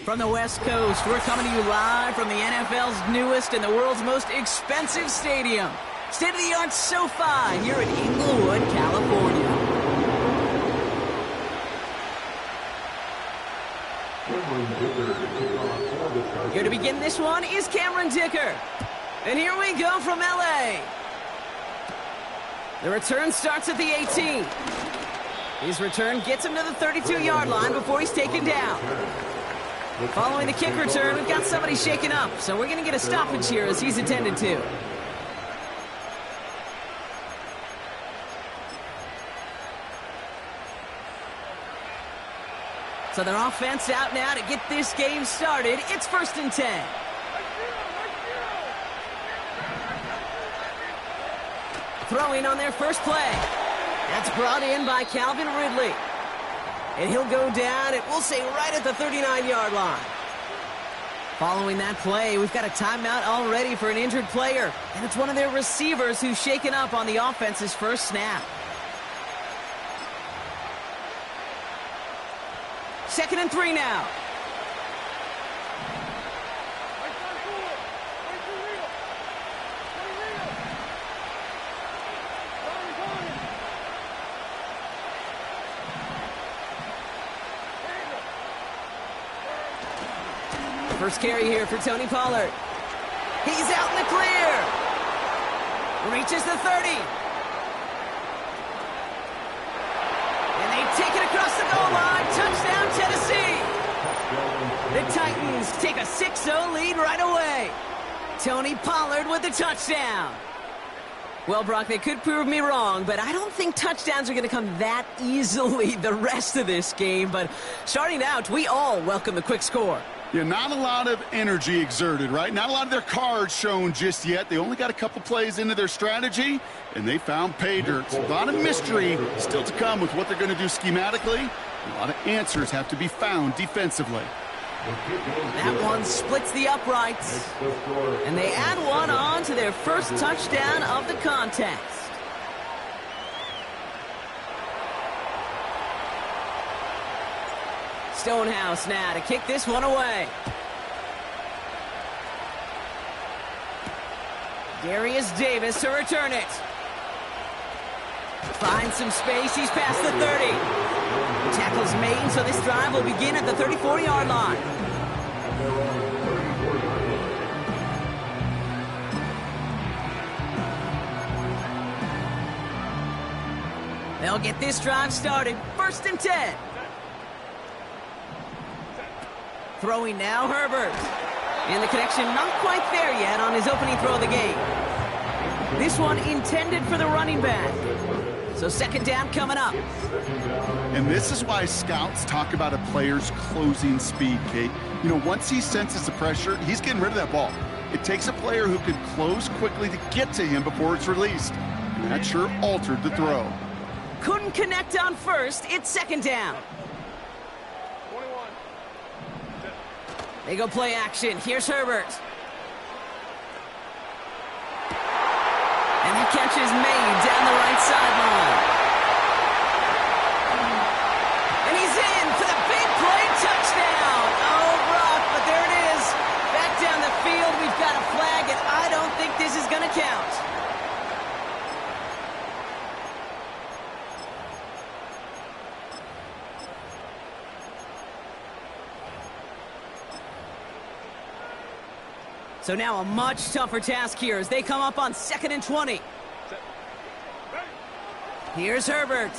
From the West Coast, we're coming to you live from the NFL's newest and the world's most expensive stadium. State-of-the-art SoFi here in Inglewood, California. Here to begin this one is Cameron Dicker. And here we go from LA. The return starts at the 18. His return gets him to the 32-yard line before he's taken down. Following the kick return, we've got somebody shaken up, so we're going to get a stoppage here as he's attended to. So their offense out now to get this game started. It's 1st and 10. Throwing on their first play. That's brought in by Calvin Ridley. And he'll go down, and we'll say right at the 39-yard line. Following that play, we've got a timeout already for an injured player. And it's one of their receivers who's shaken up on the offense's first snap. 2nd and 3 now. First carry here for Tony Pollard. He's out in the clear. Reaches the 30. And they take it across the goal line. Touchdown, Tennessee. The Titans take a 6-0 lead right away. Tony Pollard with the touchdown. Well, Brock, they could prove me wrong, but I don't think touchdowns are going to come that easily the rest of this game. But starting out, we all welcome the quick score. Yeah, not a lot of energy exerted, right? Not a lot of their cards shown just yet. They only got a couple plays into their strategy, and they found pay dirt. So a lot of mystery still to come with what they're going to do schematically. A lot of answers have to be found defensively. That one splits the uprights, and they add one on to their first touchdown of the contest. Stonehouse now to kick this one away. Darius Davis to return it. Finds some space. He's past the 30. Tackles made, so this drive will begin at the 34-yard line. They'll get this drive started. 1st and 10. Throwing now, Herbert. And the connection not quite there yet on his opening throw of the game. This one intended for the running back. So 2nd down coming up. And this is why scouts talk about a player's closing speed, Kate. You know, once he senses the pressure, he's getting rid of that ball. It takes a player who can close quickly to get to him before it's released. And that sure altered the throw. Couldn't connect on first. It's 2nd down. They go play action. Here's Herbert. And the catch is made down the right sideline. And he's in for the big play touchdown. Oh, Brock, but there it is. Back down the field, we've got a flag, and I don't think this is going to count. So now a much tougher task here as they come up on 2nd and 20. Here's Herbert.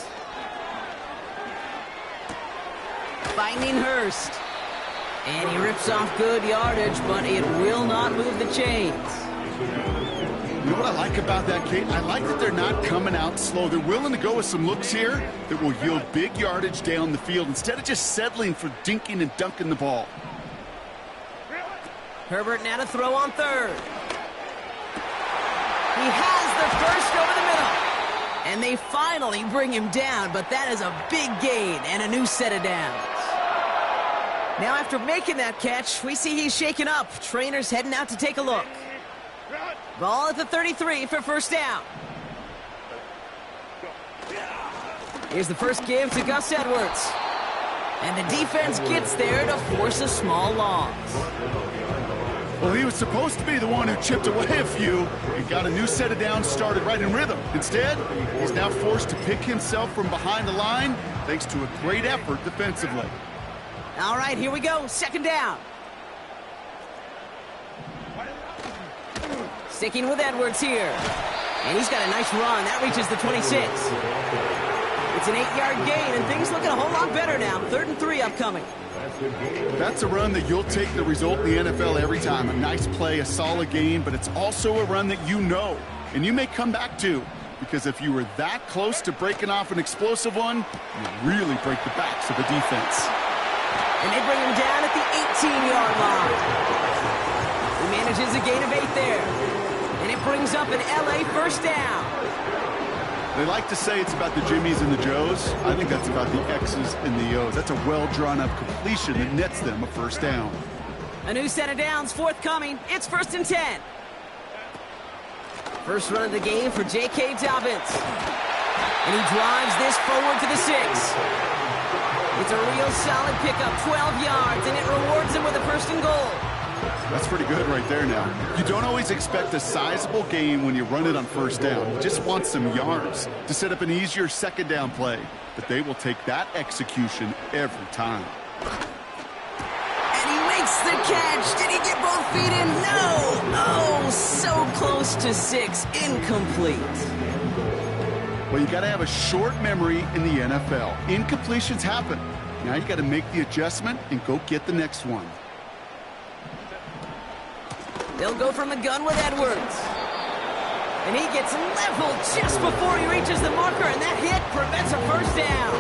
Finding Hurst. And he rips off good yardage, but it will not move the chains. You know what I like about that, Kate? I like that they're not coming out slow. They're willing to go with some looks here that will yield big yardage down the field instead of just settling for dinking and dunking the ball. Herbert now to throw on 3rd. He has the first over the middle. And they finally bring him down, but that is a big gain and a new set of downs. Now after making that catch, we see he's shaken up. Trainers heading out to take a look. Ball at the 33 for 1st down. Here's the first give to Gus Edwards. And the defense gets there to force a small loss. Well, he was supposed to be the one who chipped away a few and got a new set of downs started right in rhythm. Instead, he's now forced to pick himself from behind the line thanks to a great effort defensively. All right, here we go. Second down. Sticking with Edwards here. And he's got a nice run. That reaches the 26. It's an 8-yard gain, and things looking a whole lot better now. 3rd and 3 upcoming. That's a run that you'll take the result in the NFL every time. A nice play, a solid gain, but it's also a run that you know, and you may come back to, because if you were that close to breaking off an explosive one, you really break the backs of the defense. And they bring him down at the 18-yard line. He manages a gain of 8 there. And it brings up an LA first down. They like to say it's about the Jimmies and the Joes. I think that's about the X's and the O's. That's a well-drawn-up completion that nets them a first down. A new set of downs forthcoming. It's 1st and 10. First run of the game for J.K. Dobbins. And he drives this forward to the 6. It's a real solid pickup, 12 yards, and it rewards him with a 1st and goal. That's pretty good right there now. You don't always expect a sizable gain when you run it on first down. You just want some yards to set up an easier second down play. But they will take that execution every time. And he makes the catch. Did he get both feet in? No! Oh, so close to 6. Incomplete. Well, you got to have a short memory in the NFL. Incompletions happen. Now you got to make the adjustment and go get the next one. They'll go from the gun with Edwards. And he gets leveled just before he reaches the marker, and that hit prevents a first down.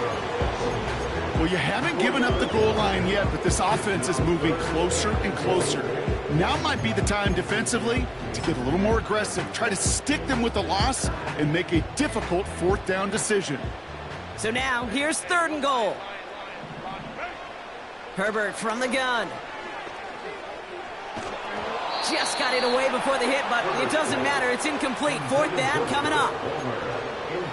Well, you haven't given up the goal line yet, but this offense is moving closer and closer. Now might be the time defensively to get a little more aggressive, try to stick them with the loss, and make a difficult 4th down decision. So now, here's 3rd and goal. Herbert from the gun. Just got it away before the hit, but it doesn't matter. It's incomplete. 4th down coming up.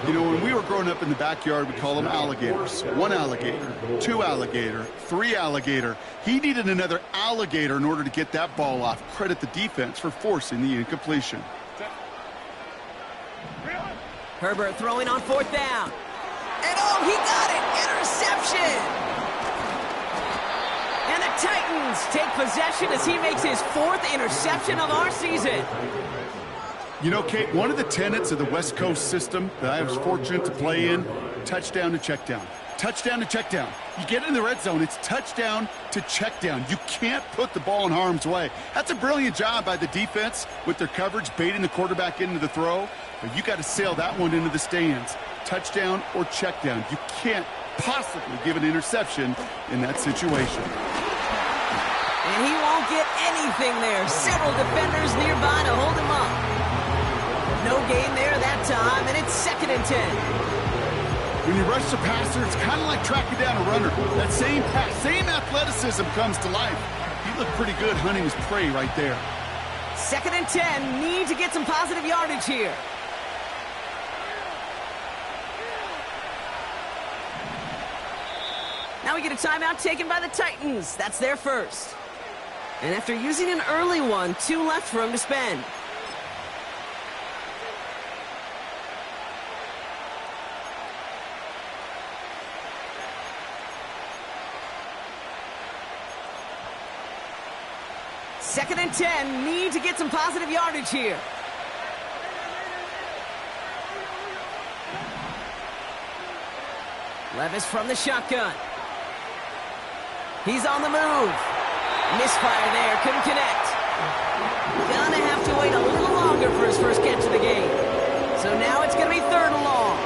You know, when we were growing up in the backyard, we call them alligators. 1 alligator, 2 alligator, 3 alligator. He needed another alligator in order to get that ball off. Credit the defense for forcing the incompletion. Herbert throwing on 4th down. And oh, he got it! Interception! And the Titans take possession as he makes his 4th interception of our season. You know, Kate, one of the tenets of the West Coast system that I was fortunate to play in, touchdown to check down. Touchdown to check down. You get in the red zone, it's touchdown to check down. You can't put the ball in harm's way. That's a brilliant job by the defense with their coverage, baiting the quarterback into the throw. But you got to sail that one into the stands. Touchdown or check down. You can't possibly give an interception in that situation. And he won't get anything there. Several defenders nearby to hold him up. No gain there that time, and it's 2nd and 10. When you rush the passer, it's kind of like tracking down a runner. That same pass, same athleticism comes to life. He looked pretty good hunting his prey right there. 2nd and 10. Need to get some positive yardage here. Now we get a timeout taken by the Titans. That's their first. And after using an early one, 2 left for him to spend. Second and 10, need to get some positive yardage here. Levis from the shotgun. He's on the move. Misfire there, couldn't connect. Gonna have to wait a little longer for his first catch of the game. So now it's gonna be 3rd and long.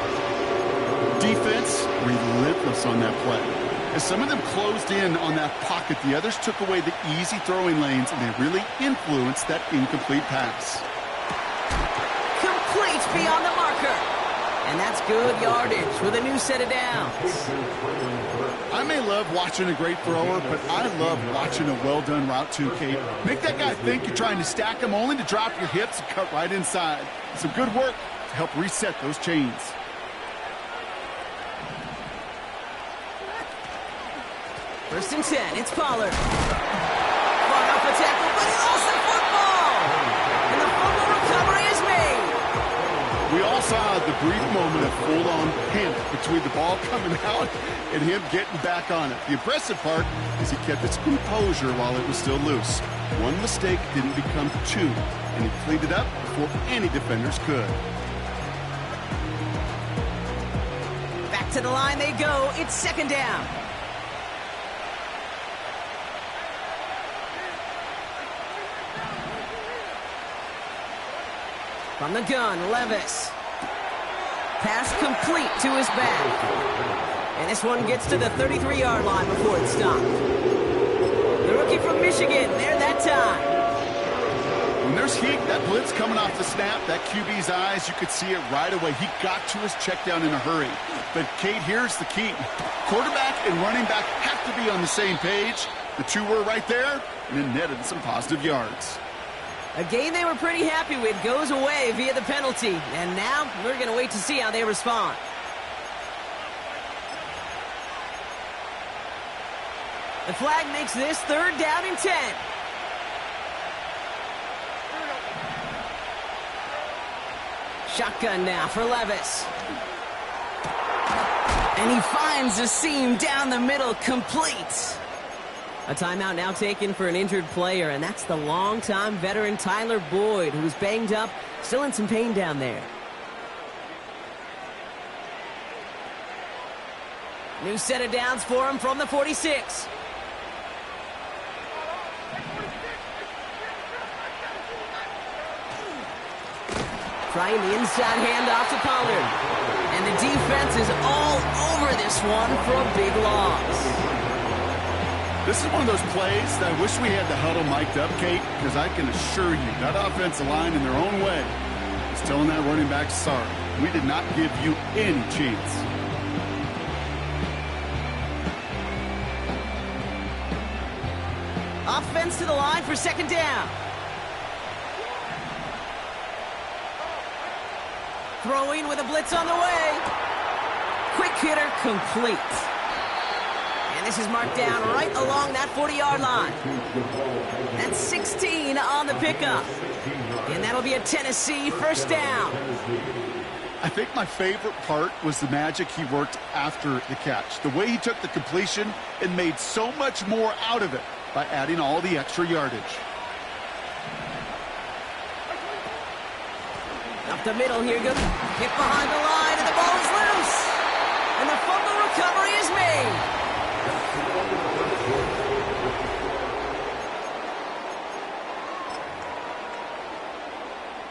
Defense relentless on that play. As some of them closed in on that pocket, the others took away the easy throwing lanes, and they really influenced that incomplete pass. Complete beyond the marker. And that's good yardage with a new set of downs. I may love watching a great thrower, but I love watching a well-done route too, Kate. Make that guy think you're trying to stack him only to drop your hips and cut right inside. Some good work to help reset those chains. First and 10, it's Pollard. Fought off a tackle, but he lost the football! And the fumble recovery is made. We all saw the brief moment of full-on panic between the ball coming out and him getting back on it. The impressive part is he kept his composure while it was still loose. One mistake didn't become two, and he cleaned it up before any defenders could. Back to the line they go. It's second down. From the gun, Levis. Pass complete to his back. And this one gets to the 33-yard line before it's stopped. The rookie from Michigan, there that time. When there's heat, that blitz coming off the snap, that QB's eyes, you could see it right away. He got to his check down in a hurry. But, Kate, here's the key. Quarterback and running back have to be on the same page. The two were right there, and it netted some positive yards. A game they were pretty happy with goes away via the penalty. And now we're going to wait to see how they respond. The flag makes this third down and 10. Shotgun now for Levis. And he finds a seam down the middle, complete. A timeout now taken for an injured player, and that's the longtime veteran Tyler Boyd, who's banged up, still in some pain down there. New set of downs for him from the 46. Trying the inside handoff to Pollard. And the defense is all over this one for a big loss. This is one of those plays that I wish we had the huddle mic'd up, Kate, because I can assure you that offensive line in their own way is telling that running back, sorry, we did not give you any chance. Offense to the line for second down. Throwing with a blitz on the way. Quick hitter complete. And this is marked down right along that 40-yard line. That's 16 on the pickup. And that'll be a Tennessee first down. I think my favorite part was the magic he worked after the catch. The way he took the completion and made so much more out of it by adding all the extra yardage. Up the middle here, good. Hit behind the line, and the ball is loose. And the fumble recovery is made.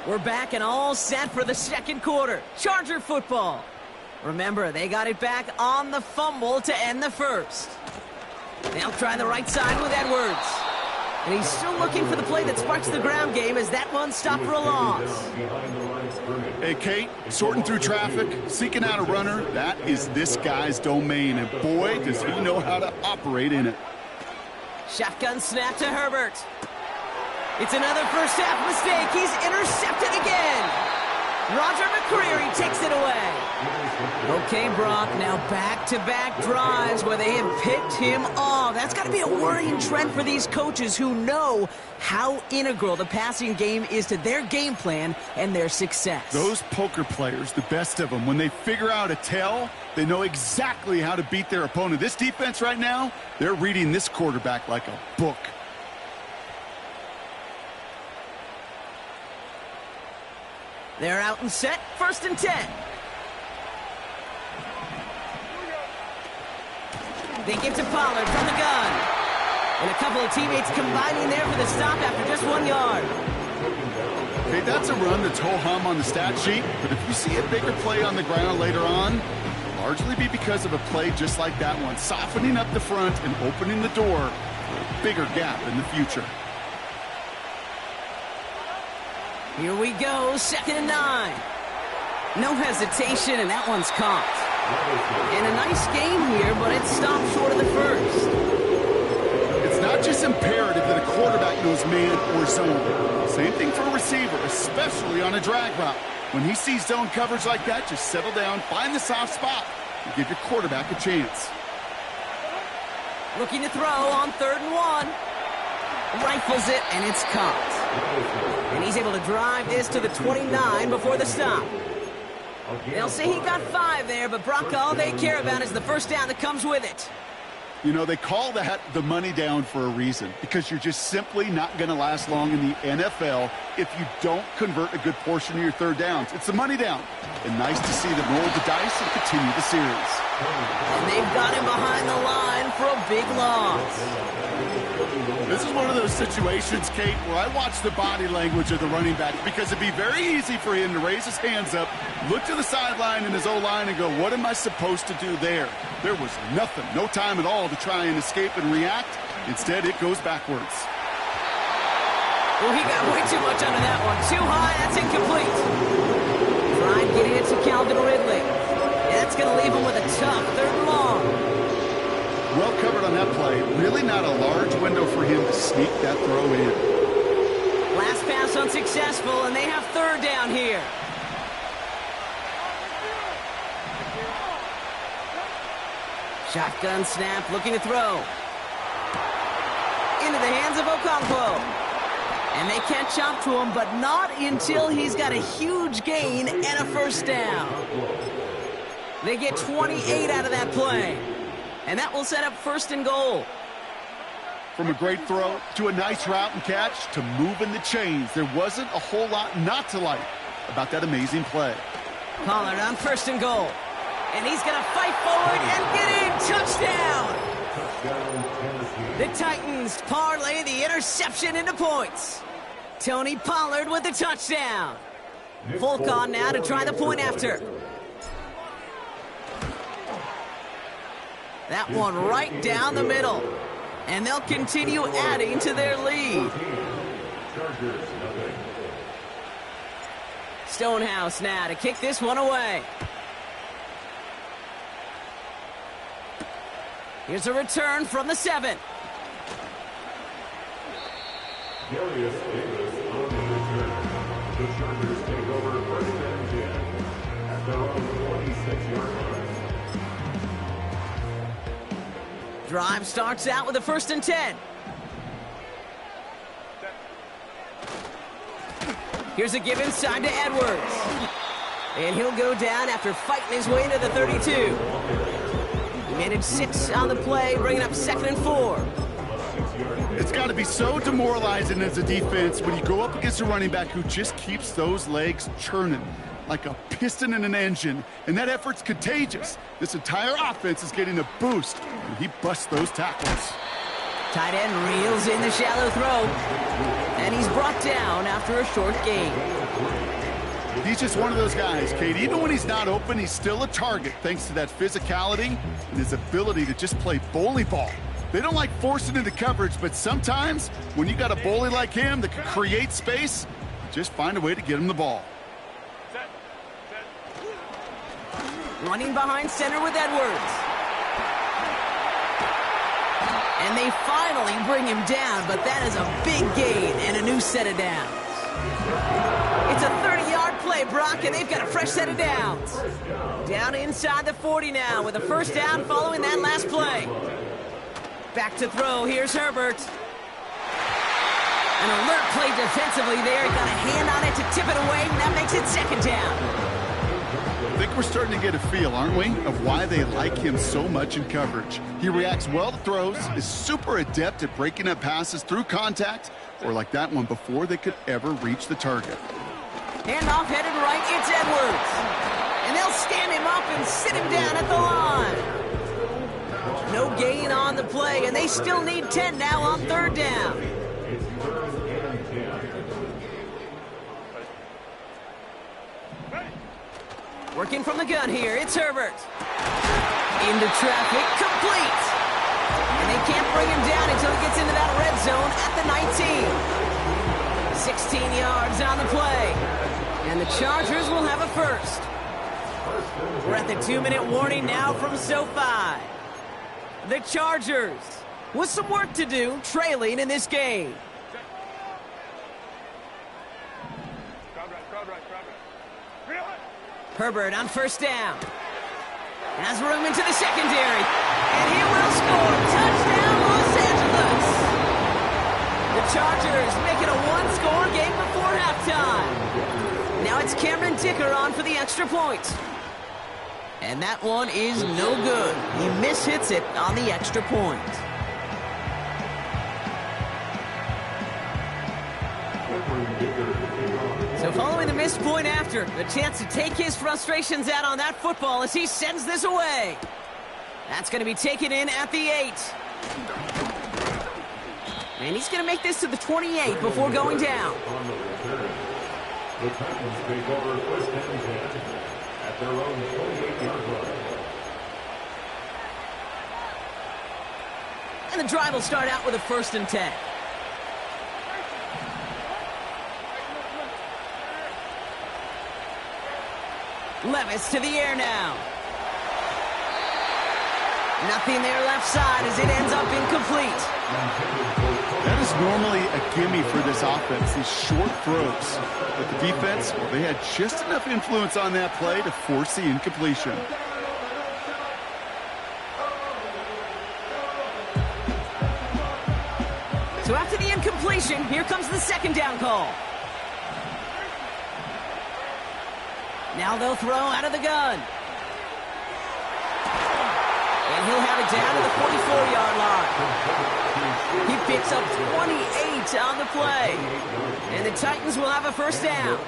We're back and all set for the second quarter. Charger football. Remember, they got it back on the fumble to end the first. They'll try the right side with Edwards. And he's still looking for the play that sparks the ground game as that one stopped for a loss. Hey, Kate, sorting through traffic, seeking out a runner, that is this guy's domain. And boy, does he know how to operate in it. Shotgun snap to Herbert. It's another first half mistake. He's intercepted again. Roger McCreary takes it away. Okay, Brock, now back-to-back drives where they have picked him off. That's got to be a worrying trend for these coaches who know how integral the passing game is to their game plan and their success. Those poker players, the best of them, when they figure out a tell, they know exactly how to beat their opponent. This defense right now, they're reading this quarterback like a book. They're out and set, first and 10. They get to Pollard from the gun. And a couple of teammates combining there for the stop after just 1 yard. Okay, that's a run that's ho-hum on the stat sheet, but if you see a bigger play on the ground later on, largely be because of a play just like that one, softening up the front and opening the door for a bigger gap in the future. Here we go, second and 9. No hesitation, and that one's caught. And a nice game here, but it's stopped short of the first. It's not just imperative that a quarterback knows man or zone. Same thing for a receiver, especially on a drag route. When he sees zone coverage like that, just settle down, find the soft spot, and give your quarterback a chance. Looking to throw on 3rd and 1. Rifles it, and it's caught. And he's able to drive this to the 29 before the stop. They'll say he got 5 there, but Brock, all they care about is the first down that comes with it. You know, they call that the money down for a reason, because you're just simply not going to last long in the NFL if you don't convert a good portion of your 3rd downs. It's the money down. And nice to see them roll the dice and continue the series. And they've got him behind the line for a big loss. This is one of those situations, Kate, where I watch the body language of the running back, because it'd be very easy for him to raise his hands up, look to the sideline in his O-line and go, what am I supposed to do there? There was nothing, no time at all to try and escape and react. Instead, it goes backwards. Well, he got way too much under that one. Too high, that's incomplete. Trying getting it to Calvin Ridley. And that's going to leave him with a tough 3rd and long. Well covered on that play. Really not a large window for him to sneak that throw in. Last pass unsuccessful, and they have 3rd down here. Shotgun snap, looking to throw. Into the hands of Okonkwo. And they catch up to him, but not until he's got a huge gain and a 1st down. They get 28 out of that play. And that will set up 1st and goal. From a great throw to a nice route and catch to moving the chains, there wasn't a whole lot not to like about that amazing play. Pollard on 1st and goal. And he's going to fight forward and get in. Touchdown! The Titans parlay the interception into points. Tony Pollard with the touchdown. Folk on now to try the point after. That one right down the middle. And they'll continue adding to their lead. Stonehouse now to kick this one away. Here's a return from the 7. Darius Davis on the return. The Chargers take over 1st and 10 at their own 26-yard line. Drive starts out with a 1st and 10. Here's a give inside to Edwards. And he'll go down after fighting his way into the 32. He managed 6 on the play, bringing up 2nd and 4. It's got to be so demoralizing as a defense when you go up against a running back who just keeps those legs churning like a piston in an engine, and that effort's contagious. This entire offense is getting a boost, and he busts those tackles. Tight end reels in the shallow throw, and he's brought down after a short gain. He's just one of those guys, Kate. Even when he's not open, he's still a target thanks to that physicality and his ability to just play bully ball. They don't like forcing into coverage, but sometimes when you got a bully like him that can create space, just find a way to get him the ball. Running behind center with Edwards. And they finally bring him down, but that is a big gain and a new set of downs. It's a 30-yard play, Brock, and they've got a fresh set of downs. Down inside the 40 now with a 1st down following that last play. Back to throw. Here's Herbert. An alert play defensively there. Got a hand on it to tip it away, and that makes it 2nd down. I think we're starting to get a feel, aren't we, of why they like him so much in coverage. He reacts well to throws, is super adept at breaking up passes through contact, or like that one before they could ever reach the target. Handoff headed right, it's Edwards. And they'll stand him up and sit him down at the line. No gain on the play, and they still need 10 now on 3rd down. Working from the gun here, it's Herbert. Into traffic, complete. And they can't bring him down until he gets into that red zone at the 19. 16 yards on the play. And the Chargers will have a 1st. We're at the 2-minute warning now from SoFi. The Chargers with some work to do, trailing in this game. Herbert on 1st down. Has room into the secondary. And he will score. Touchdown, Chargers make it a one-score game before halftime. Now it's Cameron Dicker on for the extra point. And that one is no good. He mishits it on the extra point. So following the missed point after, the chance to take his frustrations out on that football as he sends this away. That's going to be taken in at the 8. And he's going to make this to the 28 before going down. The Titans take over first and 10 at their own 28-yard line. And the drive will start out with a 1st and 10. Levis to the air now. Nothing there left side as it ends up incomplete. That is normally a gimme for this offense, these short throws. But the defense, well, they had just enough influence on that play to force the incompletion. So after the incompletion, here comes the 2nd down call. Now they'll throw out of the gun. And he'll have it down to the 44-yard line. He picks up 28 on the play. And the Titans will have a 1st down.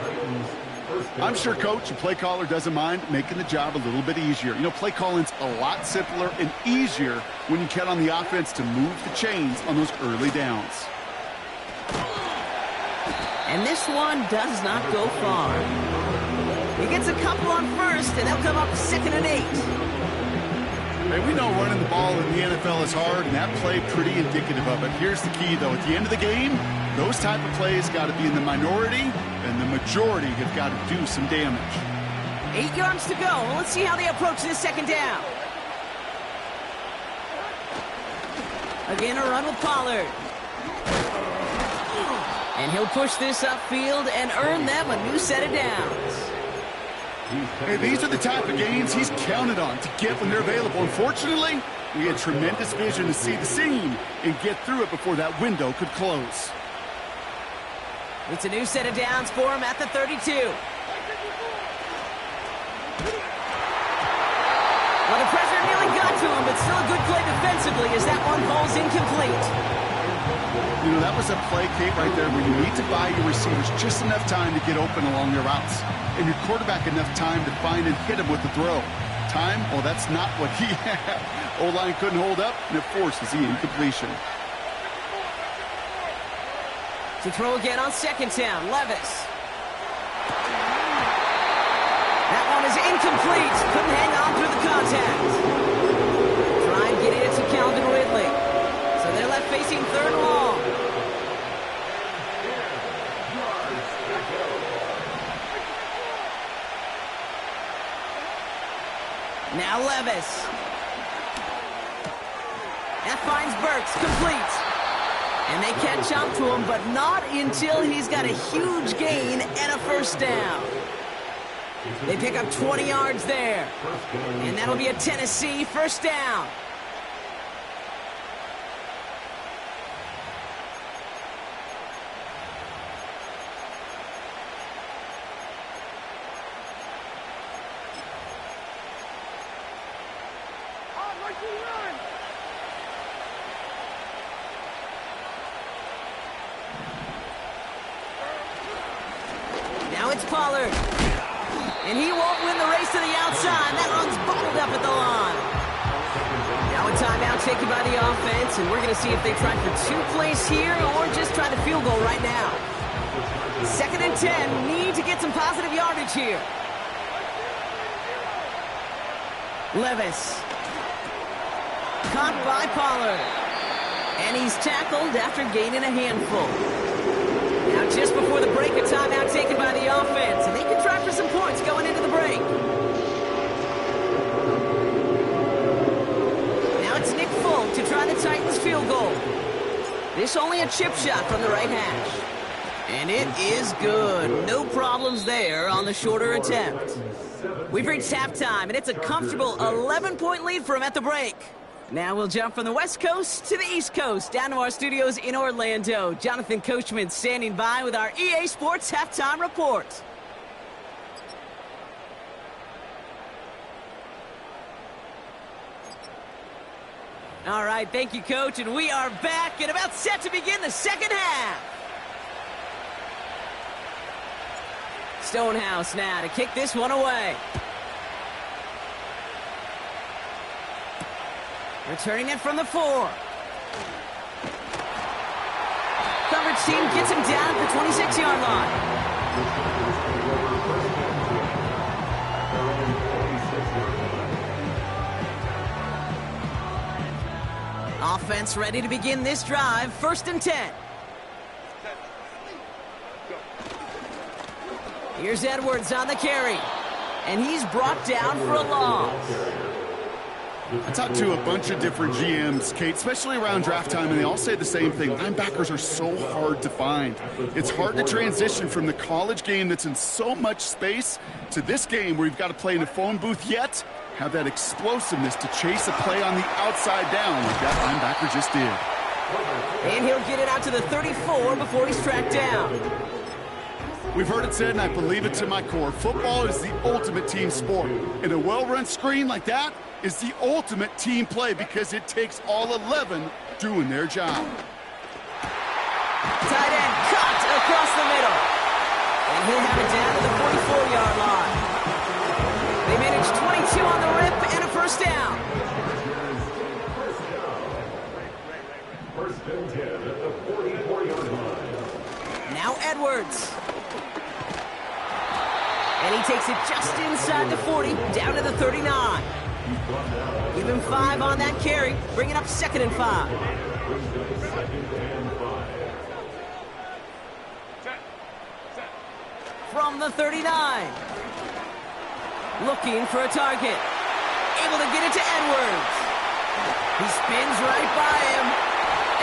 I'm sure, Coach, the play caller doesn't mind making the job a little bit easier. You know, play calling's a lot simpler and easier when you count on the offense to move the chains on those early downs. And this one does not go far. He gets a couple on 1st, and they'll come up 2nd and 8. Hey, we know running the ball in the NFL is hard, and that play pretty indicative of it. Here's the key, though. At the end of the game, those type of plays got to be in the minority, and the majority have got to do some damage. 8 yards to go. Well, let's see how they approach this 2nd down. Again, a run with Pollard. And he'll push this upfield and earn them a new set of downs. Hey, these are the type of gains he's counted on to get when they're available. Unfortunately, we had tremendous vision to see the seam and get through it before that window could close. It's a new set of downs for him at the 32. Well, the pressure nearly got to him, but still a good play defensively as that one falls incomplete. You know, that was a play, Kate, right there where you need to buy your receivers just enough time to get open along their routes. And your quarterback enough time to find and hit him with the throw. Time? Well, that's not what he had. O-line couldn't hold up, and it forces the incompletion. To throw again on 2nd down, Levis. That one is incomplete. Couldn't hang on through the contact. Try and get it to Calvin Ridley. So they're left facing 3rd and long. Now Levis. That finds Burks, complete. And they catch up to him, but not until he's got a huge gain and a 1st down. They pick up 20 yards there. And that'll be a Tennessee 1st down. Now it's Pollard. And he won't win the race to the outside. That one's bottled up at the line. Now a timeout taken by the offense, and we're going to see if they try for 2 plays here or just try the field goal right now. 2nd and 10. Need to get some positive yardage here. Levis. Caught by Pollard. And he's tackled after gaining a handful. Now just before the break, a timeout taken by the offense. And they can try for some points going into the break. Now it's Nick Folk to try the Titans field goal. This only a chip shot from the right hash. And it is good. No problems there on the shorter attempt. We've reached halftime, and it's a comfortable 11-point lead for him at the break. Now we'll jump from the West Coast to the East Coast, down to our studios in Orlando. Jonathan Coachman standing by with our EA Sports Halftime Report. All right, thank you, Coach, and we are back and about set to begin the second half. Stonehouse now to kick this one away. Returning it from the 4. Coverage team gets him down at the 26-yard line. Offense ready to begin this drive. 1st and 10. Here's Edwards on the carry. And he's brought down for a loss. I talked to a bunch of different GMs, Kate, especially around draft time, and they all say the same thing. Linebackers are so hard to find. It's hard to transition from the college game that's in so much space to this game where you've got to play in a phone booth, yet have that explosiveness to chase a play on the outside down like that linebacker just did. And he'll get it out to the 34 before he's tracked down. We've heard it said, and I believe it to my core, football is the ultimate team sport. And a well-run screen like that is the ultimate team play because it takes all 11 doing their job. Tight end cut across the middle. And he'll have it down to the 44-yard line. They manage 22 on the rip and a first down. First and 10 at the 44-yard line. Now Edwards. And he takes it just inside the 40, down to the 39. Give him 5 on that carry, bringing up 2nd and 5. From the 39. Looking for a target. Able to get it to Edwards. He spins right by him.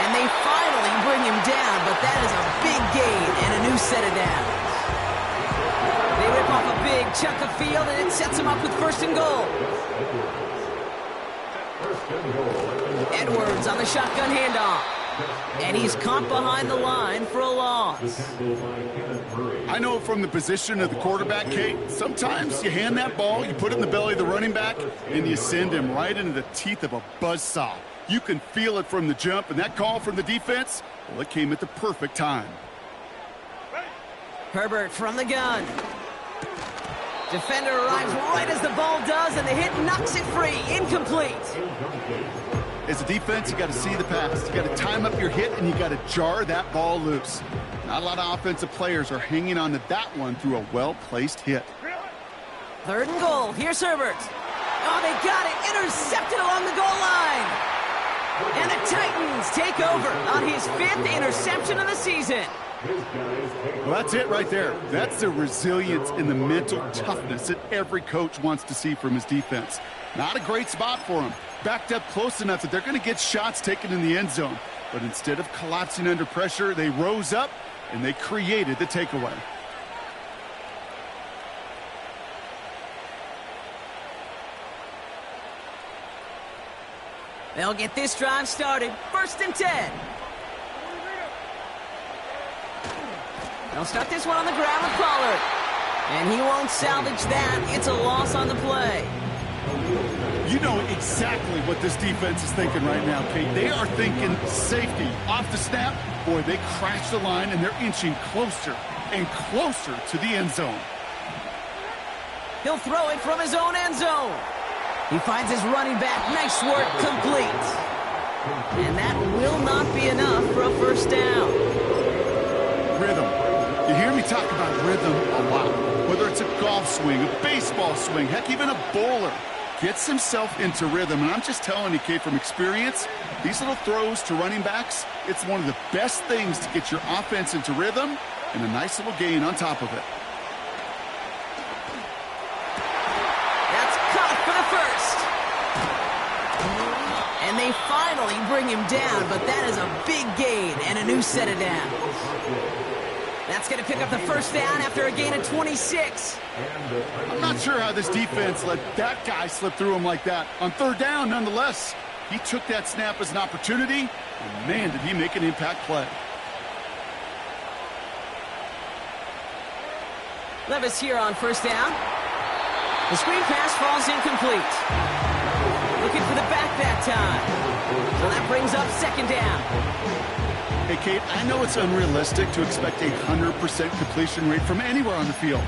And they finally bring him down, but that is a big gain and a new set of downs. They rip off a big chunk of field, and it sets them up with 1st and goal. Edwards on the shotgun handoff. And he's caught behind the line for a loss. I know from the position of the quarterback, Kate, sometimes you hand that ball, you put it in the belly of the running back, and you send him right into the teeth of a buzzsaw. You can feel it from the jump, and that call from the defense, well, it came at the perfect time. Herbert from the gun. Defender arrives right as the ball does, and the hit knocks it free. Incomplete. As a defense, you got to see the pass. You got to time up your hit, and you got to jar that ball loose. Not a lot of offensive players are hanging on to that one through a well-placed hit. 3rd and goal. Here's Herbert. Oh, they got it. Intercepted along the goal line. And the Titans take over on his 5th interception of the season. Well, that's it right there. That's the resilience and the mental toughness that every coach wants to see from his defense. Not a great spot for him. Backed up close enough that they're going to get shots taken in the end zone. But instead of collapsing under pressure, they rose up and they created the takeaway. They'll get this drive started. 1st and 10. They'll start this one on the ground with Pollard. And he won't salvage that. It's a loss on the play. You know exactly what this defense is thinking right now, Kate. They are thinking safety. Off the snap, boy, they crash the line, and they're inching closer and closer to the end zone. He'll throw it from his own end zone. He finds his running back. Nice work, complete. And that will not be enough for a first down. Rhythm. You hear me talk about rhythm a lot. Whether it's a golf swing, a baseball swing, heck, even a bowler gets himself into rhythm. And I'm just telling you, Kate, from experience, these little throws to running backs, it's one of the best things to get your offense into rhythm and a nice little gain on top of it. That's caught for the first. And they finally bring him down, but that is a big gain and a new set of downs. That's going to pick up the first down after a gain of 26. I'm not sure how this defense let that guy slip through him like that. On 3rd down, nonetheless, He took that snap as an opportunity, and man, did he make an impact play. Levis here on first down. The screen pass falls incomplete. Looking for the back that time. So that brings up second down. Hey, Kate, I know it's unrealistic to expect a 100% completion rate from anywhere on the field.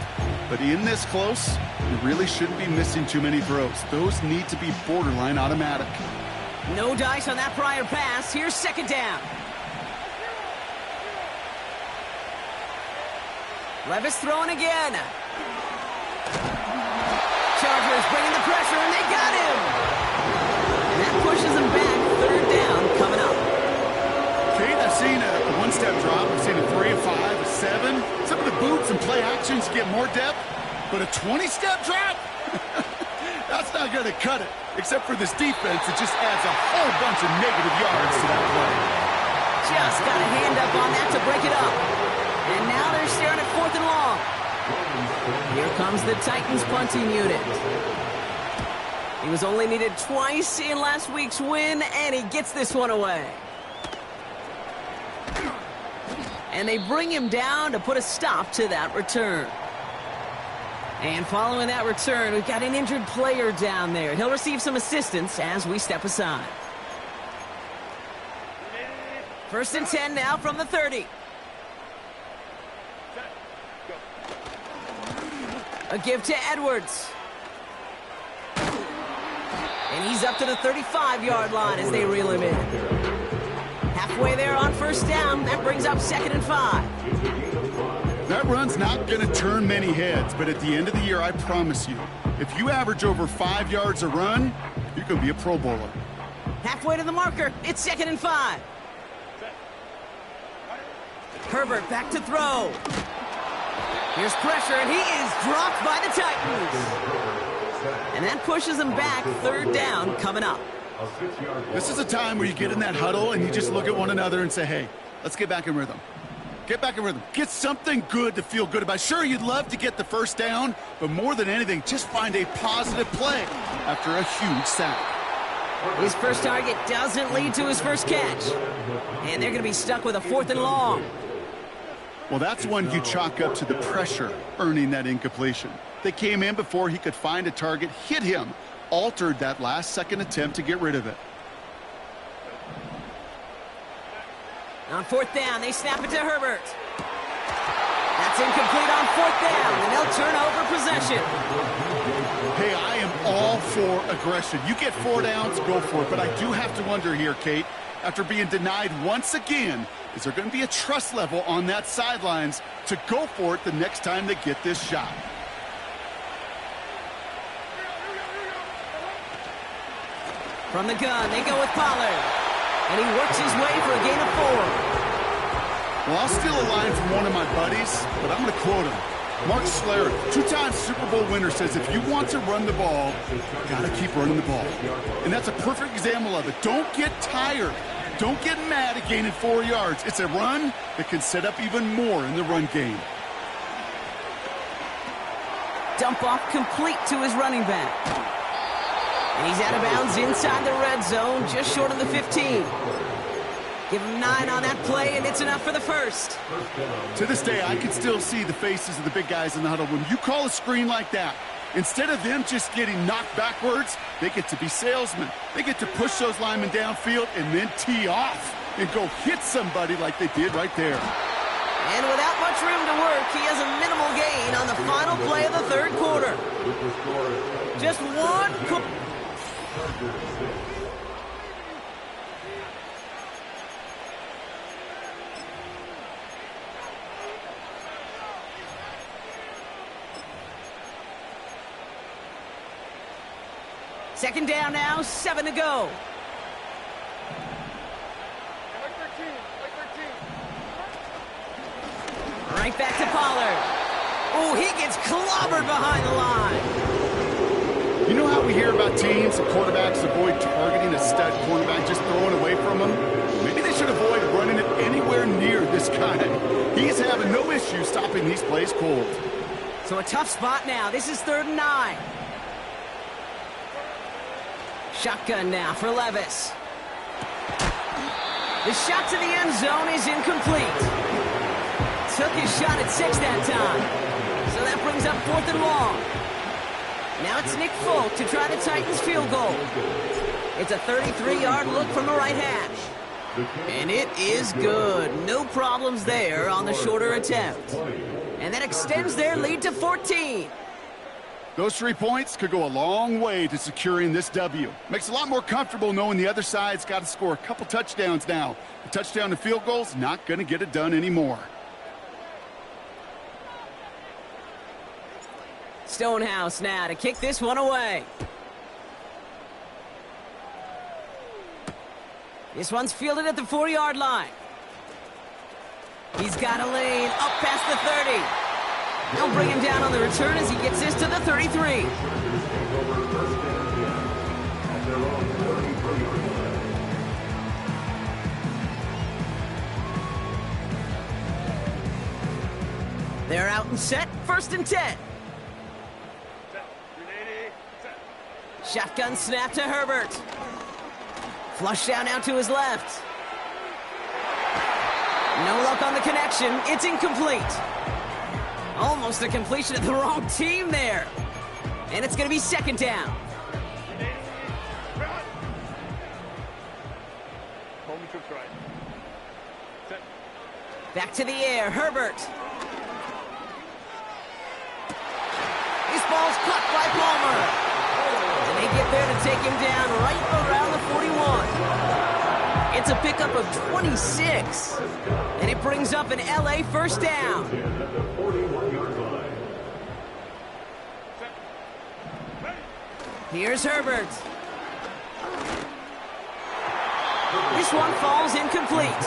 But in this close, you really shouldn't be missing too many throws. Those need to be borderline automatic. No dice on that prior pass. Here's second down. Levis throwing again. Chargers bringing the pressure, and they got him. And that pushes them back. Third down coming up. Kate, I've seen a one-step drop. I've seen a 3, a 5, a 7. Some of the boots and play actions get more depth, but a 20-step drop? That's not going to cut it. Except for this defense, it just adds a whole bunch of negative yards to that play. Just got a hand up on that to break it up. And now they're staring at 4th and long. Here comes the Titans punting unit. He was only needed twice in last week's win, and he gets this one away. And they bring him down to put a stop to that return. And following that return, we've got an injured player down there. He'll receive some assistance as we step aside. 1st and 10 now from the 30. A give to Edwards. And he's up to the 35-yard line as they reel him in. Halfway there on first down. That brings up 2nd and 5. That run's not going to turn many heads, but at the end of the year, I promise you, if you average over 5 yards a run, you're going to be a Pro Bowler. Halfway to the marker. It's 2nd and 5. Herbert back to throw. Here's pressure, and he is dropped by the Titans. And that pushes them back. 3rd down coming up. This is a time where you get in that huddle and you just look at one another and say, hey, let's get back in rhythm. Get back in rhythm. Get something good to feel good about. Sure, you'd love to get the first down, but more than anything, just find a positive play after a huge sack. His first target doesn't lead to his first catch. And they're going to be stuck with a 4th and long. Well, that's one you chalk up to the pressure earning that incompletion. They came in before he could find a target, hit him, altered that last-second attempt to get rid of it. On 4th down, they snap it to Herbert. That's incomplete on 4th down, and they'll turn over possession. Hey, I am all for aggression. You get 4 downs, go for it. But I do have to wonder here, Kate, after being denied once again, is there going to be a trust level on that sidelines to go for it the next time they get this shot? From the gun, they go with Pollard. And he works his way for a gain of 4. Well, I'll steal a line from one of my buddies, but I'm going to quote him. Mark Schlereth, 2-time Super Bowl winner, says if you want to run the ball, you got to keep running the ball. And that's a perfect example of it. Don't get tired. Don't get mad at gaining 4 yards. It's a run that can set up even more in the run game. Dump off complete to his running back. And he's out of bounds inside the red zone, just short of the 15. Give him 9 on that play, and it's enough for the first. To this day, I can still see the faces of the big guys in the huddle. When you call a screen like that, instead of them just getting knocked backwards, they get to be salesmen. They get to push those linemen downfield and then tee off and go hit somebody like they did right there. And without much room to work, he has a minimal gain on the final play of the 3rd quarter. Just one. Second down now, 7 to go. Right back to Pollard. Oh, he gets clobbered behind the line. You know how we hear about teams and quarterbacks avoid targeting a stud cornerback, just throwing away from him? Maybe they should avoid running it anywhere near this guy. He's having no issue stopping these plays cold. So a tough spot now. This is 3rd and 9. Shotgun now for Levis. The shot to the end zone is incomplete. Took his shot at 6 that time. So that brings up 4th and long. Now it's Nick Folk to try the Titans field goal. It's a 33-yard look from the right hash. And it is good. No problems there on the shorter attempt. And that extends their lead to 14. Those 3 points could go a long way to securing this W. Makes it a lot more comfortable knowing the other side's got to score a couple touchdowns now. A touchdown to field goal's not going to get it done anymore. Stonehouse now to kick this one away. This one's fielded at the 4-yard line. He's got a lane up past the 30. They'll bring him down on the return as he gets this to the 33. They're out and set, 1st and 10. Shotgun snap to Herbert. Flush down now to his left. No luck on the connection. It's incomplete. Almost a completion of the wrong team there. And it's going to be 2nd down. Back to the air, Herbert. This ball's caught by Palmer. And they get there to take him down right around the 41. It's a pickup of 26. And it brings up an LA 1st down. Here's Herbert. This one falls incomplete.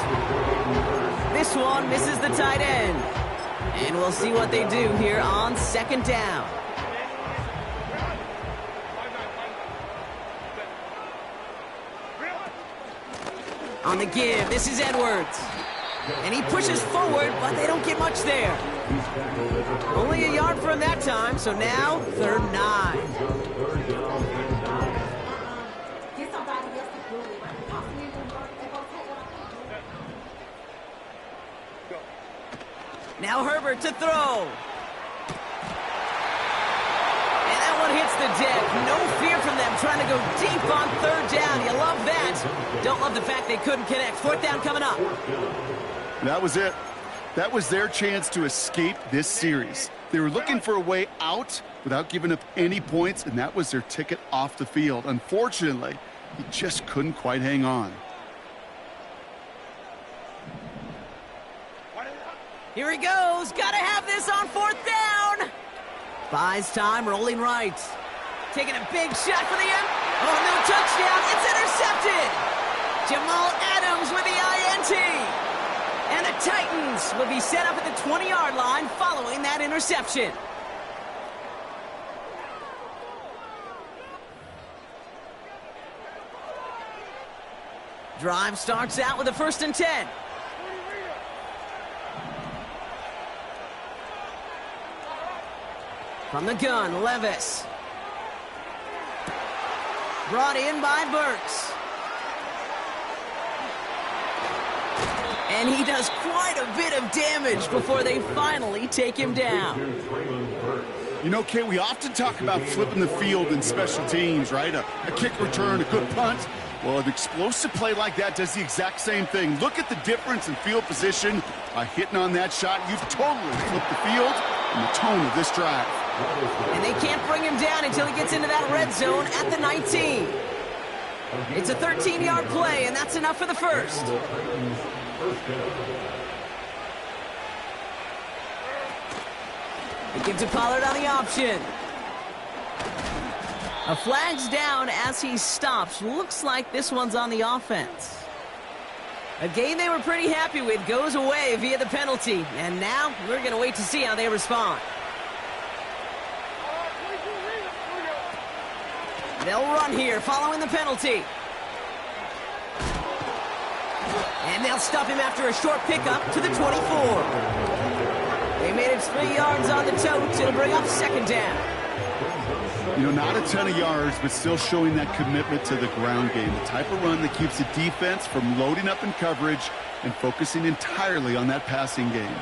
This one misses the tight end. And we'll see what they do here on 2nd down. On the give, this is Edwards. And he pushes forward, but they don't get much there. Only a yard for him that time, so now 3rd and 9. Now Herbert to throw. And that one hits the deck. No fear from them trying to go deep on 3rd down. You love that. Don't love the fact they couldn't connect. 4th down coming up. That was it. That was their chance to escape this series. They were looking for a way out without giving up any points, and that was their ticket off the field. Unfortunately, he just couldn't quite hang on. Here he goes. Got to have this on 4th down. Buys time, rolling right. Taking a big shot for the end. Oh, no touchdown. It's intercepted. Jamal Adams with the INT. And the Titans will be set up at the 20-yard line following that interception. Drive starts out with a 1st and 10. From the gun, Levis. Brought in by Burks. And he does quite a bit of damage before they finally take him down. You know, Kay, we often talk about flipping the field in special teams, right? A kick return, a good punt. Well, an explosive play like that does the exact same thing. Look at the difference in field position. By hitting on that shot, you've totally flipped the field and the tone of this drive. And they can't bring him down until he gets into that red zone at the 19. It's a 13-yard play, and that's enough for the 1st. They give to Pollard on the option. A flag's down as he stops. Looks like this one's on the offense. A game they were pretty happy with goes away via the penalty. And now we're going to wait to see how they respond. They'll run here following the penalty. And they'll stop him after a short pickup to the 24. They made it 3 yards on the tote. It'll bring up 2nd down. You know, not a ton of yards, but still showing that commitment to the ground game. The type of run that keeps the defense from loading up in coverage and focusing entirely on that passing game.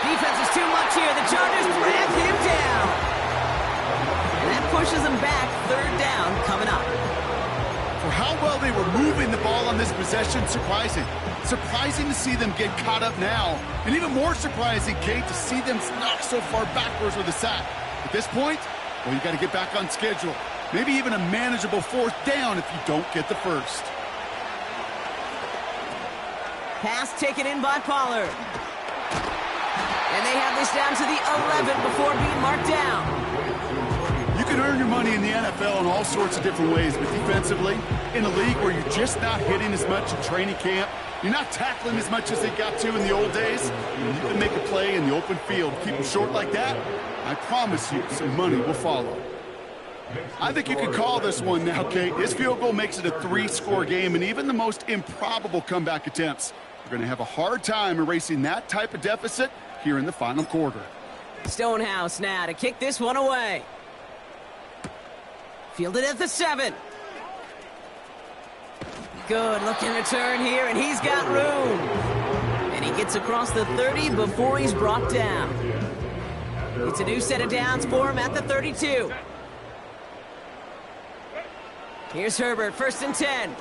Defense is too much here. The Chargers drag him down. And that pushes them back. Third down coming up. For how well they were moving the ball on this possession, surprising. Surprising to see them get caught up now. And even more surprising, Kate, to see them knock so far backwards with a sack. At this point, well, you got to get back on schedule. Maybe even a manageable fourth down if you don't get the first. Pass taken in by Pollard. And they have this down to the 11 before being marked down. You can earn your money in the NFL in all sorts of different ways, but defensively, in a league where you're just not hitting as much in training camp, you're not tackling as much as they got to in the old days, and you can make a play in the open field. Keep them short like that, I promise you some money will follow. I think you could call this one now, Kate. This field goal makes it a 3-score game, and even the most improbable comeback attempts are going to have a hard time erasing that type of deficit here in the final quarter. Stonehouse now to kick this one away. Fielded at the 7. Good looking return here, and he's got room. And he gets across the 30 before he's brought down. It's a new set of downs for him at the 32. Here's Herbert, 1st and 10.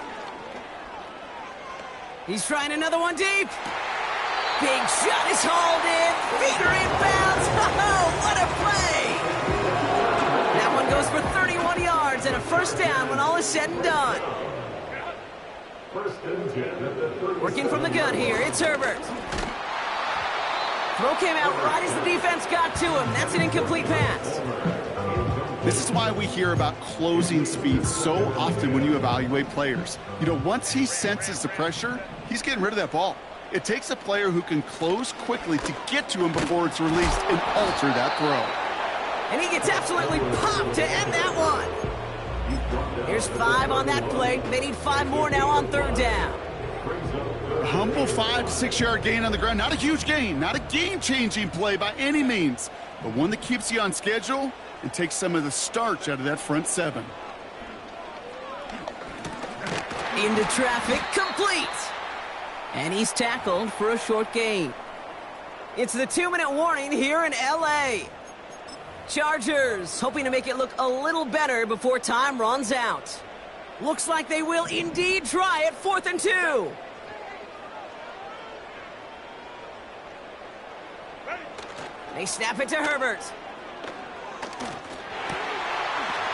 He's trying another one deep. Big shot is hauled in. Feeder inbounds. Oh, what a play! That one goes for 31 yards and a first down when all is said and done. Working from the gun here, it's Herbert. Throw came out right as the defense got to him. That's an incomplete pass. This is why we hear about closing speed so often when you evaluate players. You know, once he senses the pressure, he's getting rid of that ball. It takes a player who can close quickly to get to him before it's released and alter that throw. And he gets absolutely popped to end that one. Here's 5 on that play. They need 5 more now on 3rd down. A humble 5 to 6 yard gain on the ground. Not a huge gain, not a game-changing play by any means, but one that keeps you on schedule and takes some of the starch out of that front 7. Into traffic, complete. And he's tackled for a short gain. It's the 2-minute warning here in L.A. Chargers hoping to make it look a little better before time runs out. Looks like they will indeed try it. 4th and 2. They snap it to Herbert.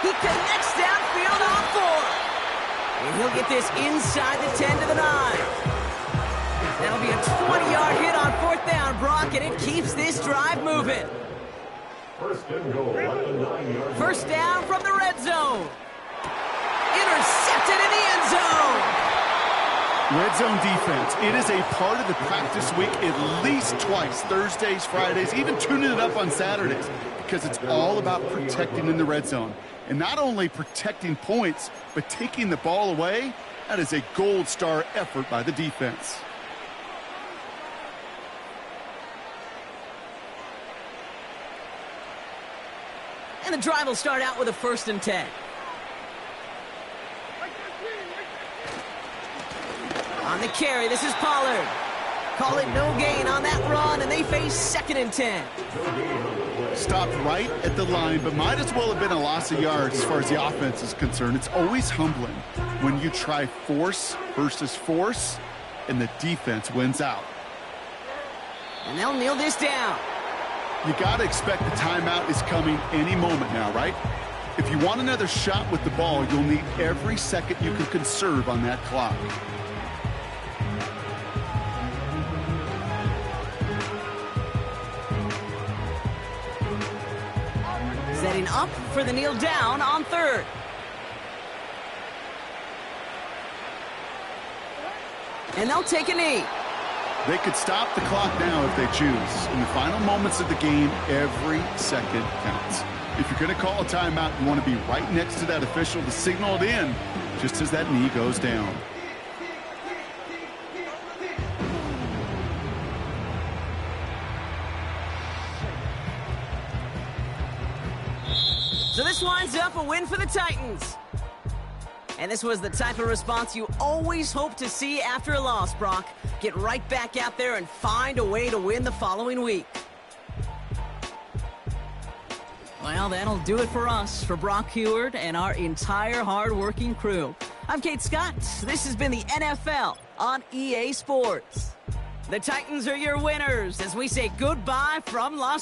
He connects downfield on 4. And he'll get this inside the 10 to the 9. That'll be a 20-yard hit on 4th down, Brock, and it keeps this drive moving. First down from the red zone. Intercepted in the end zone. Red zone defense. It is a part of the practice week at least twice. Thursdays, Fridays, even tuning it up on Saturdays. Because it's all about protecting in the red zone. And not only protecting points, but taking the ball away. That is a gold star effort by the defense. And the drive will start out with a 1st and 10. On the carry, this is Pollard. Call it no gain on that run, and they face 2nd and 10. Stopped right at the line, but might as well have been a loss of yards as far as the offense is concerned. It's always humbling when you try force versus force, and the defense wins out. And they'll kneel this down. You got to expect the timeout is coming any moment now, right? If you want another shot with the ball, you'll need every second you can conserve on that clock. Setting up for the kneel down on 3rd. And they'll take a knee. They could stop the clock now if they choose. In the final moments of the game, every second counts. If you're going to call a timeout, you want to be right next to that official to signal it in just as that knee goes down. So this winds up a win for the Titans. And this was the type of response you always hope to see after a loss, Brock. Get right back out there and find a way to win the following week. Well, that'll do it for us, for Brock Heward and our entire hard-working crew. I'm Kate Scott. This has been the NFL on EA Sports. The Titans are your winners as we say goodbye from Las